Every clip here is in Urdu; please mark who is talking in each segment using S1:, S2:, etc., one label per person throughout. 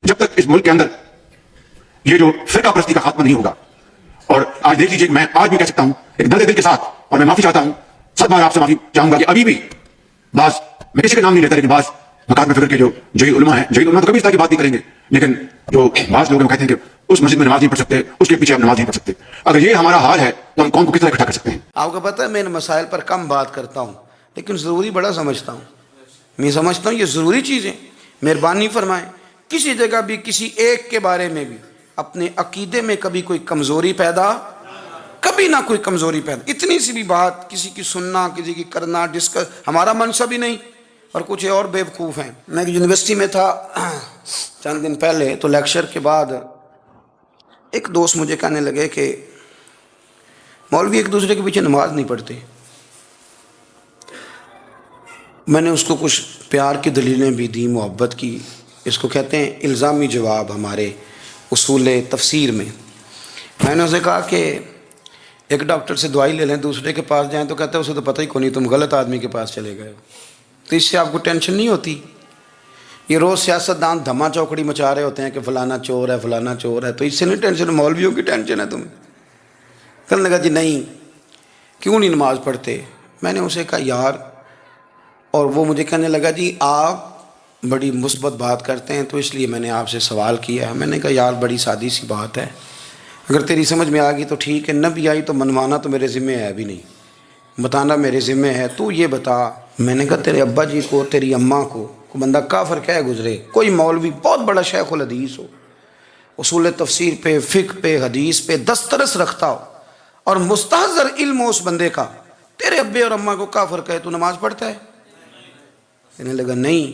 S1: جب تک اس ملک کے اندر یہ جو فرقہ پرستی کا خاتمہ نہیں ہوگا، اور آج دیکھ لیجیے میں آج بھی کہہ سکتا ہوں ایک درد دل کے ساتھ، اور میں معافی چاہتا ہوں، 7 بار آپ سے معافی چاہوں گا کہ ابھی بھی بعض، میں کسی کا نام نہیں لیتا لیکن بعض مکاتب فکر کے جو جلیل علماء ہیں، جلیل علماء تو کبھی اس طرح کی بات نہیں کریں گے، لیکن جو بعض لوگ کہتے ہیں کہ اس مسجد میں نماز نہیں پڑھ سکتے، اس کے پیچھے آپ نماز نہیں پڑھ سکتے، اگر یہ ہمارا حال ہے تو ہم قوم کو کس طرح اکٹھا کر سکتے ہیں؟
S2: آپ کو پتہ ہے میں ان مسائل پر کم بات کرتا ہوں لیکن ضروری بڑا سمجھتا ہوں. میں سمجھتا ہوں یہ ضروری چیزیں. مہربانی فرمائیں کسی جگہ بھی کسی ایک کے بارے میں بھی اپنے عقیدے میں کبھی کوئی کمزوری پیدا، کبھی نہ کوئی کمزوری پیدا، اتنی سی بھی بات کسی کی سننا، کسی کی کرنا، ڈسکس، ہمارا منصب ہی نہیں. اور کچھ اور بیوقوف ہیں. میں یونیورسٹی میں تھا چند دن پہلے، تو لیکچر کے بعد ایک دوست مجھے کہنے لگے کہ مولوی ایک دوسرے کے پیچھے نماز نہیں پڑھتے. میں نے اس کو کچھ پیار کی دلیلیں بھی دی، محبت کی. اس کو کہتے ہیں الزامی جواب ہمارے اصول تفسیر میں. میں نے اسے کہا کہ ایک ڈاکٹر سے دوائی لے لیں، دوسرے کے پاس جائیں تو کہتا ہے اسے تو پتہ ہی کو نہیں، تم غلط آدمی کے پاس چلے گئے ہو. تو اس سے آپ کو ٹینشن نہیں ہوتی؟ یہ روز سیاستدان دھما چوکڑی مچا رہے ہوتے ہیں کہ فلانا چور ہے، فلانا چور ہے، تو اس سے نہیں ٹینشن، مولویوں کی ٹینشن ہے تمہیں. کہنے لگا جی نہیں، کیوں نہیں نماز پڑھتے؟ میں نے اسے کہا یار، اور وہ مجھے کہنے لگا جی آپ بڑی مثبت بات کرتے ہیں تو اس لیے میں نے آپ سے سوال کیا ہے. میں نے کہا یار بڑی سادی سی بات ہے، اگر تیری سمجھ میں آ گئی تو ٹھیک ہے، نہ بھی آئی تو منوانا تو میرے ذمہ ہے بھی نہیں، بتانا میرے ذمہ ہے. تو یہ بتا، میں نے کہا تیرے ابا جی کو، تیری اماں کو بندہ کافر کہہ گزرے، کوئی مولوی بہت بڑا شیخ الحدیث ہو، اصول تفسیر پہ، فقہ پہ، حدیث پہ دسترس رکھتا ہو، اور مستحضر علم ہو اس بندے کا، تیرے ابے اور اماں کو کافر کہے تو نماز پڑھتا ہے؟ کہنے لگا نہیں.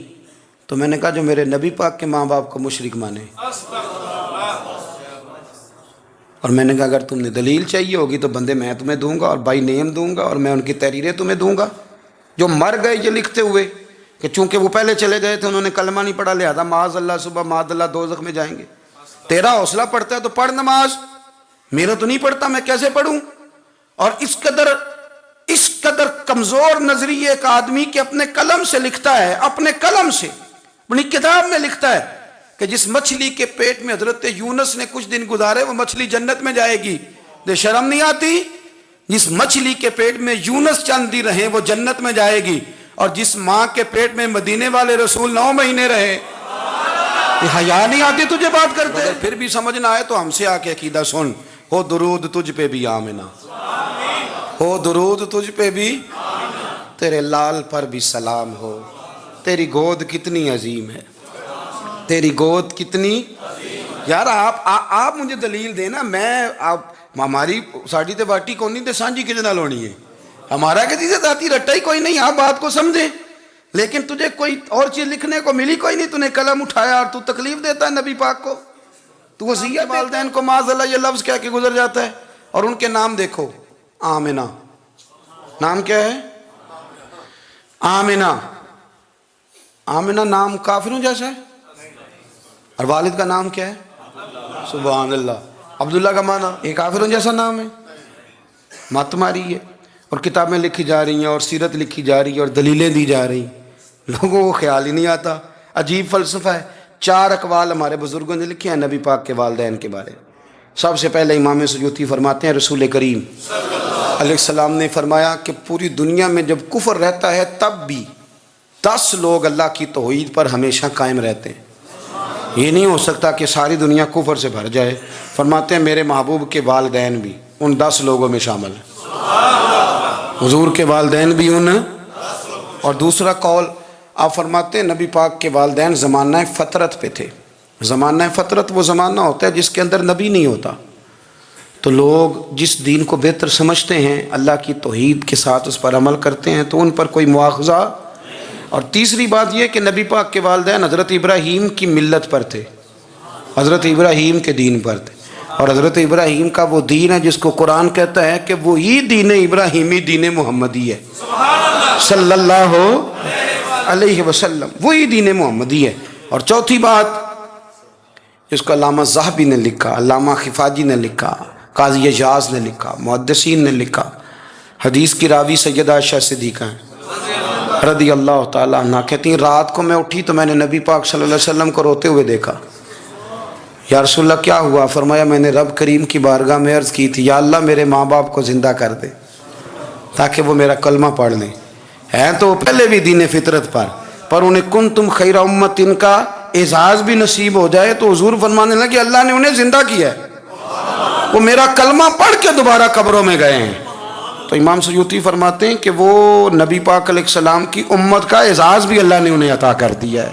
S2: تو میں نے کہا جو میرے نبی پاک کے ماں باپ کو مشرک مانے. اور میں نے کہا اگر تم نے دلیل چاہیے ہوگی تو بندے میں تمہیں دوں گا، اور بائی نیم دوں گا، اور میں ان کی تحریریں تمہیں دوں گا جو مر گئے یہ لکھتے ہوئے کہ چونکہ وہ پہلے چلے گئے تھے، انہوں نے کلمہ نہیں پڑھا، لہذا معاذ اللہ صبح معاذ اللہ دوزخ میں جائیں گے. تیرا حوصلہ پڑھتا ہے تو پڑھ نماز، میرا تو نہیں پڑھتا، میں کیسے پڑھوں؟ اور اس قدر کمزور نظریے ایک آدمی کہ اپنے قلم سے لکھتا ہے، اپنے قلم سے اپنی کتاب میں لکھتا ہے کہ جس مچھلی کے پیٹ میں حضرت یونس نے کچھ دن گزارے وہ مچھلی جنت میں جائے گی. دے شرم نہیں آتی؟ جس مچھلی کے پیٹ میں یونس چند دن رہے وہ جنت میں جائے گی، اور جس ماں کے پیٹ میں مدینے والے رسول 9 مہینے رہے. یہ حیا نہیں آتی تجھے بات کرتے؟ اگر پھر بھی سمجھ نہ آئے تو ہم سے آ کے عقیدہ سن. ہو درود تجھ پہ بھی آمنہ، ہو درود تجھ پہ بھی، تیرے لال پر بھی سلام ہو. تیری گود کتنی عظیم ہے، تیری گود کتنی. یار آپ مجھے دلیل دینا. میں ہماری ساڑی تے باٹی کون نہیں تے سانجی کس نال ہونی ہے، ہمارا کسی سے ذاتی رٹا ہی کوئی نہیں. آپ بات کو سمجھیں، لیکن تجھے کوئی اور چیز لکھنے کو ملی کوئی نہیں. تو نے قلم اٹھایا اور تو تکلیف دیتا ہے نبی پاک کو، تو وصیت والدین کو معاذ اللہ یہ لفظ کہہ کے گزر جاتا ہے. اور ان کے نام دیکھو، آمنہ نام کیا ہے؟ آمنہ. آمنہ نام کافروں جیسا ہے، اور والد کا نام کیا ہے؟ سبحان اللہ. عبداللہ کا معنی یہ کافروں جیسا نام ہے. مت ماری ہے، اور کتابیں لکھی جا رہی ہیں، اور سیرت لکھی جا رہی ہے، اور دلیلیں دی جا رہی ہیں. لوگوں کو خیال ہی نہیں آتا. عجیب فلسفہ ہے. 4 اقوال ہمارے بزرگوں نے لکھے ہیں نبی پاک کے والدین کے بارے. سب سے پہلے امام سیوطی فرماتے ہیں رسول کریم علیہ السلام نے فرمایا کہ پوری دنیا میں جب کفر رہتا ہے تب بھی 10 لوگ اللہ کی توحید پر ہمیشہ قائم رہتے ہیں. یہ نہیں ہو سکتا کہ ساری دنیا کفر سے بھر جائے. فرماتے ہیں میرے محبوب کے والدین بھی ان 10 لوگوں میں شامل ہیں، حضور کے والدین بھی ان. اور دوسرا قول آپ فرماتے ہیں نبی پاک کے والدین زمانہ فطرت پہ تھے. زمانہ فطرت وہ زمانہ ہوتا ہے جس کے اندر نبی نہیں ہوتا، تو لوگ جس دین کو بہتر سمجھتے ہیں، اللہ کی توحید کے ساتھ اس پر عمل کرتے ہیں، تو ان پر کوئی مواخذہ. اور تیسری بات یہ کہ نبی پاک کے والدین حضرت ابراہیم کی ملت پر تھے، حضرت ابراہیم کے دین پر تھے. اور حضرت ابراہیم کا وہ دین ہے جس کو قرآن کہتا ہے کہ وہی دین ابراہیمی دین محمدی ہے صلی اللہ علیہ وسلم، وہی دین محمدی ہے. اور چوتھی بات جس کو علامہ ذہبی نے لکھا، علامہ خفاجی نے لکھا، قاضی اعجاز نے لکھا، محدثین نے لکھا، حدیث کی راوی سیدہ عائشہ صدیقہ ہیں رضی اللہ تعالیٰ عنہ، کہتی ہیں رات کو میں اٹھی تو میں نے نبی پاک صلی اللہ علیہ وسلم کو روتے ہوئے دیکھا. یا رسول اللہ کیا ہوا؟ فرمایا میں نے رب کریم کی بارگاہ میں عرض کی تھی، یا اللہ میرے ماں باپ کو زندہ کر دے تاکہ وہ میرا کلمہ پڑھ لیں، ہیں تو پہلے بھی دین فطرت پر انہیں کنتم خیر امت ان کا اعزاز بھی نصیب ہو جائے تو حضور فرمانے لگے اللہ نے انہیں زندہ کیا ہے، وہ میرا کلمہ پڑھ کے دوبارہ قبروں میں گئے ہیں۔ تو امام سیوطی فرماتے ہیں کہ وہ نبی پاک علیہ السلام کی امت کا اعزاز بھی اللہ نے انہیں عطا کر دیا ہے۔